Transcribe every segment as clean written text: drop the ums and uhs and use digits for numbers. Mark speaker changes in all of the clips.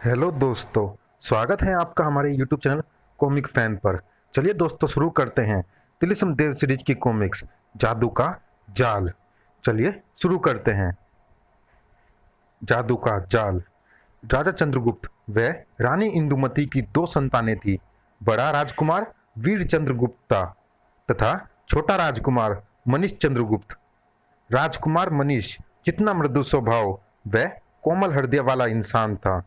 Speaker 1: Hello दोस्तों, स्वागत है आपका हमारे यूट्यूब चैनल कॉमिक फैन पर। चलिए दोस्तों, शुरू करते हैं तिलिस्म देव सीरीज की कॉमिक्स जादू का जाल। चलिए शुरू करते हैं। जादू का जाल। राजा चंद्रगुप्त व रानी इंदुमती की दो संतानें थी। बड़ा राजकुमार वीर चंद्रगुप्त था तथा छोटा राजकुमार मनीष चंद्रगुप्त। राजकुमार मनीष जितना मृदु स्वभाव व कोमल हृदय वाला इंसान था,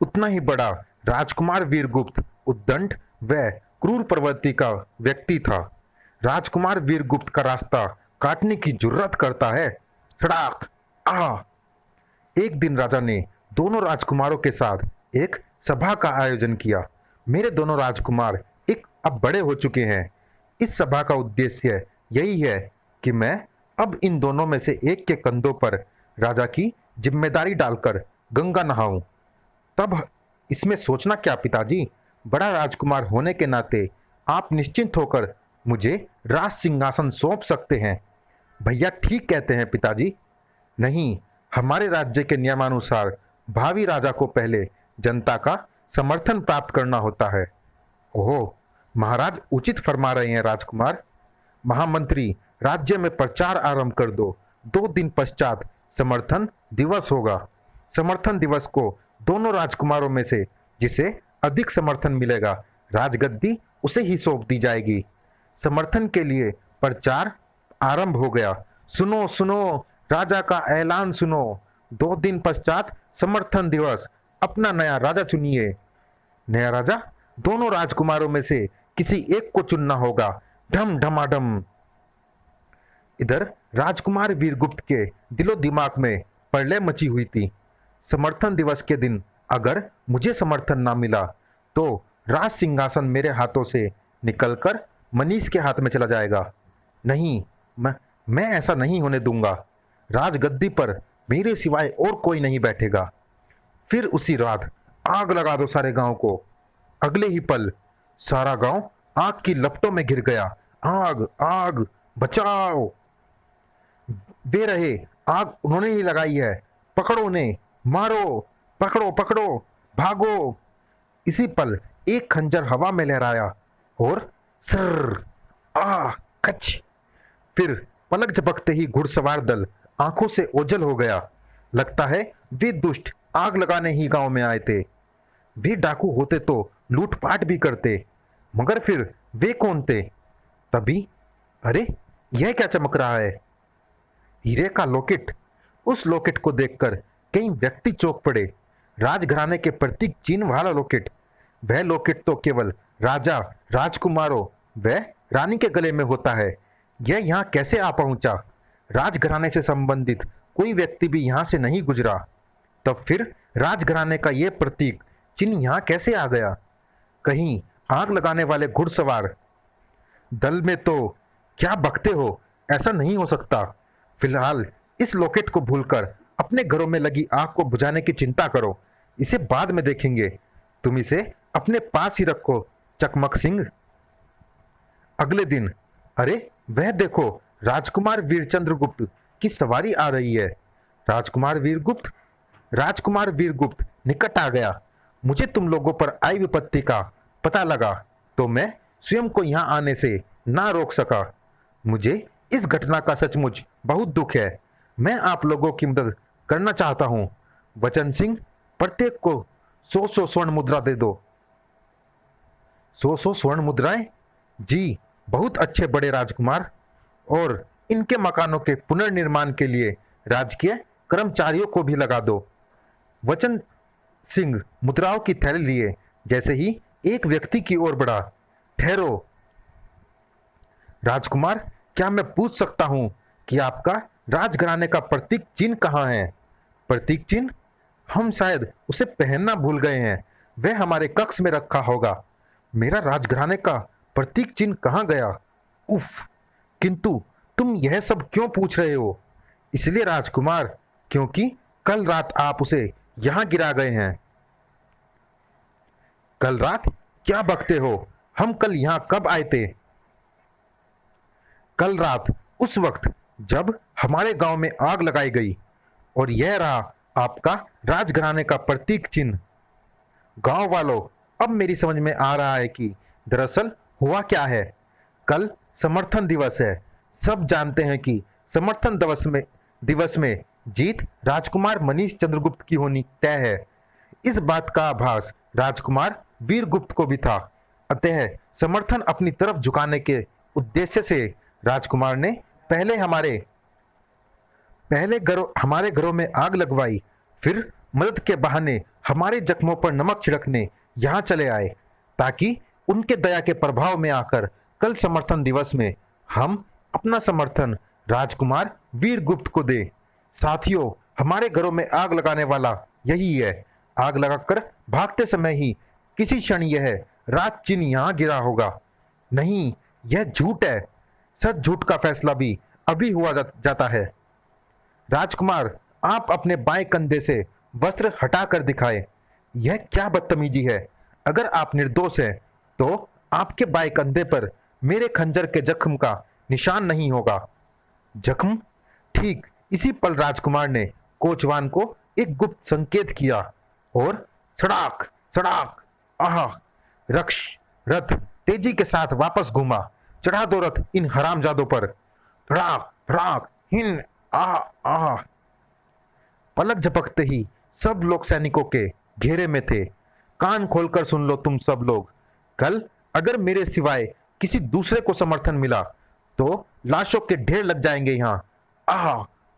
Speaker 1: उतना ही बड़ा राजकुमार वीरगुप्त उद्दंड व क्रूर प्रवृत्ति का व्यक्ति था। राजकुमार वीरगुप्त का रास्ता काटने की जुर्रत करता है। सड़ाक आ एक दिन राजा ने दोनों राजकुमारों के साथ एक सभा का आयोजन किया। मेरे दोनों राजकुमार एक अब बड़े हो चुके हैं। इस सभा का उद्देश्य यही है कि मैं अब इन दोनों में से एक के कंधों पर राजा की जिम्मेदारी डालकर गंगा नहाऊं। तब इसमें सोचना क्या पिताजी, बड़ा राजकुमार होने के नाते आप निश्चिंत होकर मुझे राज सिंहासन सौंप सकते हैं। भैया ठीक कहते हैं पिताजी। नहीं, हमारे राज्य के नियमानुसार भावी राजा को पहले जनता का समर्थन प्राप्त करना होता है। ओह, महाराज उचित फरमा रहे हैं राजकुमार। महामंत्री, राज्य में प्रचार आरंभ कर दो। 2 दिन पश्चात समर्थन दिवस होगा। समर्थन दिवस को दोनों राजकुमारों में से जिसे अधिक समर्थन मिलेगा, राजगद्दी उसे ही सौंप दी जाएगी। समर्थन के लिए प्रचार आरंभ हो गया। सुनो सुनो, राजा का ऐलान सुनो। 2 दिन पश्चात समर्थन दिवस, अपना नया राजा चुनिए। नया राजा दोनों राजकुमारों में से किसी एक को चुनना होगा। ढम ढमाढम। इधर राजकुमार वीरगुप्त के दिलो दिमाग में प्रलय मची हुई थी। समर्थन दिवस के दिन अगर मुझे समर्थन ना मिला तो राज सिंहासन मेरे हाथों से निकलकर मनीष के हाथ में चला जाएगा। नहीं, मैं ऐसा नहीं होने दूंगा। राजगद्दी पर मेरे सिवाय और कोई नहीं बैठेगा। फिर उसी रात आग लगा दो सारे गांव को। अगले ही पल सारा गांव आग की लपटों में घिर गया। आग आग, बचाओ! वे रहे, आग उन्होंने ही लगाई है। पकड़ो उन्हें, मारो! पकड़ो पकड़ो, भागो! इसी पल एक खंजर हवा में लहराया और सर आ कच। फिर पलक झपकते ही घुड़सवार दल आंखों से ओझल हो गया। लगता है वे दुष्ट आग लगाने ही गांव में आए थे। वे डाकू होते तो लूटपाट भी करते, मगर फिर वे कौन थे? तभी अरे, यह क्या चमक रहा है? हीरे का लॉकेट। उस लॉकेट को देखकर कई व्यक्ति चौंक पड़े। राजघराने के प्रतीक चिन्ह वाला लॉकेट। वह लॉकेट तो केवल राजा, राजकुमारों व रानी के गले में होता है। यह यहाँ कैसे आ पहुंचा? राजघराने से संबंधित कोई व्यक्ति भी यहाँ से नहीं गुजरा। तब फिर राजघराने का यह प्रतीक चिन्ह यहाँ कैसे आ गया? कहीं आग लगाने वाले घुड़सवार दल में तो क्या बकते हो? ऐसा नहीं हो सकता। फिलहाल इस लॉकेट को भूलकर अपने घरों में लगी आग को बुझाने की चिंता करो। इसे बाद में देखेंगे। तुम इसे अपने पास ही रखो, चकमक सिंह। अगले दिन अरे, वह देखो, राजकुमार वीरचंद्रगुप्त की सवारी आ रही है। राजकुमार वीरगुप्त निकट आ गया। मुझे तुम लोगों पर आई विपत्ति का पता लगा तो मैं स्वयं को यहाँ आने से ना रोक सका। मुझे इस घटना का सचमुच बहुत दुख है। मैं आप लोगों की मदद करना चाहता हूँ। वचन सिंह, प्रत्येक को 100 स्वर्ण मुद्रा दे दो। 100 स्वर्ण मुद्राएं? जी, बहुत अच्छे बड़े राजकुमार। और इनके मकानों के पुनर्निर्माण के लिए राजकीय कर्मचारियों को भी लगा दो। वचन सिंह मुद्राओं की थैली लिए जैसे ही एक व्यक्ति की ओर बढ़ा। ठहरो राजकुमार, क्या मैं पूछ सकता हूं कि आपका राजघराने का प्रतीक चिन्ह कहाँ है? प्रतीक चिन्ह? हम शायद उसे पहनना भूल गए हैं। वह हमारे कक्ष में रखा होगा। मेरा राजघराने का प्रतीक चिन्ह कहाँ गया? उफ! किंतु तुम यह सब क्यों पूछ रहे हो? इसलिए राजकुमार, क्योंकि कल रात आप उसे यहां गिरा गए हैं। कल रात? क्या बकते हो? हम कल यहां कब आए थे? कल रात उस वक्त जब हमारे गांव में आग लगाई गई। और यह रहा आपका राजघराने का प्रतीक चिन्ह। गांव वालों, अब मेरी समझ में आ रहा है कि दरअसल हुआ क्या है। कल समर्थन दिवस है। सब जानते हैं कि समर्थन दिवस में जीत राजकुमार मनीष चंद्रगुप्त की होनी तय है। इस बात का आभास राजकुमार वीरगुप्त को भी था। अतः समर्थन अपनी तरफ झुकाने के उद्देश्य से राजकुमार ने हमारे घरों में आग लगवाई, फिर मदद के बहाने हमारे जख्मों पर नमक छिड़कने यहाँ चले आए, ताकि उनके दया के प्रभाव में आकर कल समर्थन दिवस में हम अपना समर्थन राजकुमार वीरगुप्त को दे। साथियों, हमारे घरों में आग लगाने वाला यही है। आग लगाकर भागते समय ही किसी क्षण यह राज चिन्ह यहाँ गिरा होगा। नहीं, यह झूठ है। सच झूठ का फैसला भी अभी हुआ जाता है। राजकुमार, आप अपने बाएं कंधे से वस्त्र हटाकर दिखाएं। यह क्या बदतमीजी है। अगर आप निर्दोष हैं तो आपके बाएं कंधे पर मेरे खंजर के जख्म का निशान नहीं होगा। जख्म? ठीक इसी पल राजकुमार ने कोचवान को एक गुप्त संकेत किया और सड़ाक सड़ाक आहा रथ तेजी के साथ वापस घूमा। चढ़ा दो रथ इन हरामजादों पर। फड़ाक फड़ाक हिन आह आह। पलक झपकते ही सब लोग सैनिकों के घेरे में थे। कान खोलकर सुन लो तुम सब लोग। कल अगर मेरे सिवाय किसी दूसरे को समर्थन मिला तो लाशों के ढेर लग जाएंगे यहाँ। आह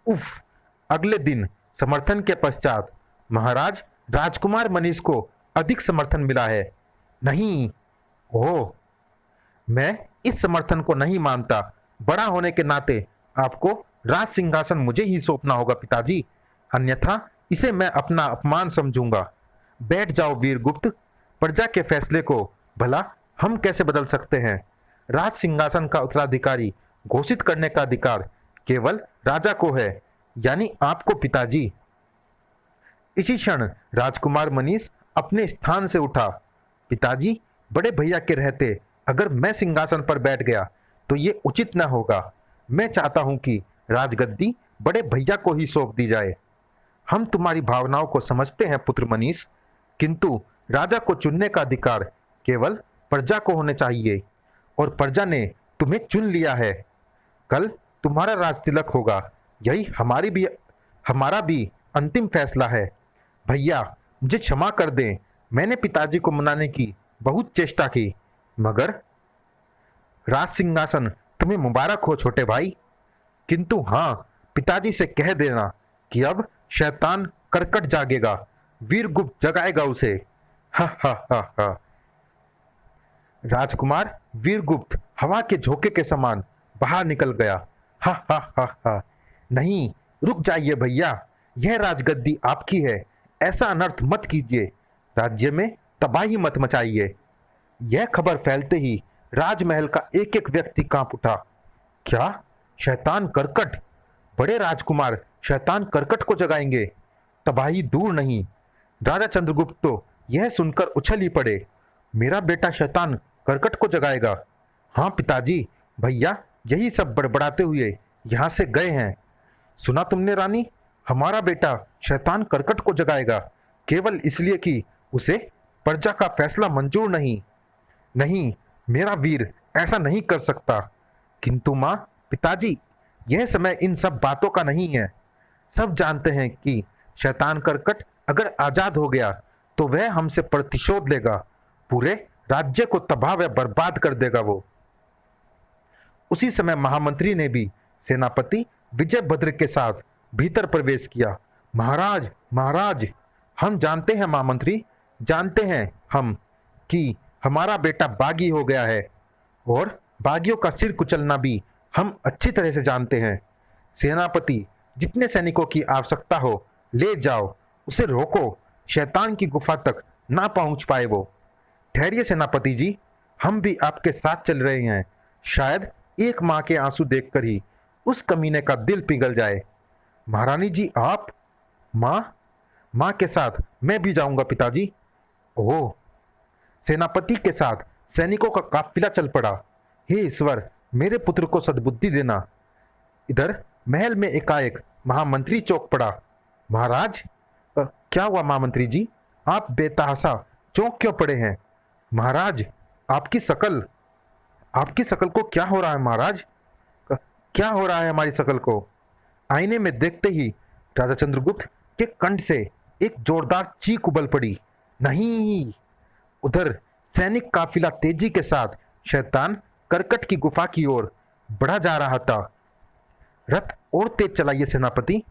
Speaker 1: उफ। अगले दिन समर्थन के पश्चात महाराज राजकुमार मनीष को अधिक समर्थन मिला है। नहीं, ओह, मैं इस समर्थन को नहीं मानता। बड़ा होने के नाते आपको राज सिंहासन मुझे ही सौंपना होगा पिताजी, अन्यथा इसे मैं अपना अपमान समझूंगा। बैठ जाओ वीरगुप्त। प्रजा के फैसले को भला हम कैसे बदल सकते हैं। राज सिंहासन का उत्तराधिकारी घोषित करने का अधिकार केवल राजा को है, यानी आपको पिताजी। इसी क्षण राजकुमार मनीष अपने स्थान से उठा। पिताजी, बड़े भैया के रहते अगर मैं सिंहासन पर बैठ गया तो ये उचित न होगा। मैं चाहता हूं कि राजगद्दी बड़े भैया को ही सौंप दी जाए। हम तुम्हारी भावनाओं को समझते हैं पुत्र मनीष, किंतु राजा को चुनने का अधिकार केवल प्रजा को होने चाहिए, और प्रजा ने तुम्हें चुन लिया है। कल तुम्हारा राज तिलक होगा। यही हमारा भी अंतिम फैसला है। भैया, मुझे क्षमा कर दें। मैंने पिताजी को मनाने की बहुत चेष्टा की, मगर राज सिंहासन तुम्हें मुबारक हो छोटे भाई। किंतु हाँ, पिताजी से कह देना कि अब शैतान करकट जागेगा। वीरगुप्त जगाएगा उसे। हा हा हा हा। राजकुमार वीरगुप्त हवा के झोंके के समान बाहर निकल गया। हा हा हा हा। नहीं, रुक जाइए भैया, यह राजगद्दी आपकी है। ऐसा अनर्थ मत कीजिए। राज्य में तबाही मत मचाइए। यह खबर फैलते ही राजमहल का एक एक व्यक्ति कांप उठा। क्या? शैतान करकट? बड़े राजकुमार शैतान करकट को जगाएंगे? तबाही दूर नहीं। राजा चंद्रगुप्त तो यह सुनकर उछल ही पड़े। मेरा बेटा शैतान करकट को जगाएगा? हाँ पिताजी, भैया यही सब बड़बड़ाते हुए यहाँ से गए हैं। सुना तुमने रानी? हमारा बेटा शैतान करकट को जगाएगा, केवल इसलिए कि उसे प्रजा का फैसला मंजूर नहीं। नहीं, मेरा वीर ऐसा नहीं कर सकता। किंतु माँ, पिताजी, यह समय इन सब बातों का नहीं है। सब जानते हैं कि शैतान करकट अगर आजाद हो गया तो वह हमसे प्रतिशोध लेगा। पूरे राज्य को तबाह व बर्बाद कर देगा वो। उसी समय महामंत्री ने भी सेनापति विजयभद्र के साथ भीतर प्रवेश किया। महाराज, महाराज, हम जानते हैं महामंत्री, जानते हैं हम कि हमारा बेटा बागी हो गया है, और बागियों का सिर कुचलना भी हम अच्छी तरह से जानते हैं। सेनापति, जितने सैनिकों की आवश्यकता हो ले जाओ, उसे रोको, शैतान की गुफा तक ना पहुंच पाए वो। ठहरिए सेनापति जी, हम भी आपके साथ चल रहे हैं। शायद एक माँ के आंसू देखकर ही उस कमीने का दिल पिघल जाए। महारानी जी, आप? माँ के साथ मैं भी जाऊंगा पिताजी। ओह। सेनापति के साथ सैनिकों का काफिला चल पड़ा। हे ईश्वर, मेरे पुत्र को सद्बुद्धि देना। इधर महल में एकाएक महामंत्री चौंक पड़ा। महाराज, क्या हुआ महामंत्री जी? आप बेतहासा चौंक क्यों पड़े हैं? महाराज, आपकी शकल को क्या हो रहा है महाराज? क्या हो रहा है हमारी शकल को? आईने में देखते ही राजा चंद्रगुप्त के कंठ से एक जोरदार चीख उबल पड़ी। नहीं! उधर सैनिक काफिला तेजी के साथ शैतान करकट की गुफा की ओर बढ़ा जा रहा था। रथ और तेज चलाइए सेनापति।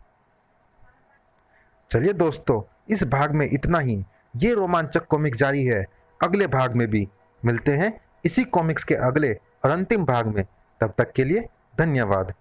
Speaker 1: चलिए दोस्तों, इस भाग में इतना ही। ये रोमांचक कॉमिक जारी है अगले भाग में भी। मिलते हैं इसी कॉमिक्स के अगले और अंतिम भाग में। तब तक के लिए धन्यवाद।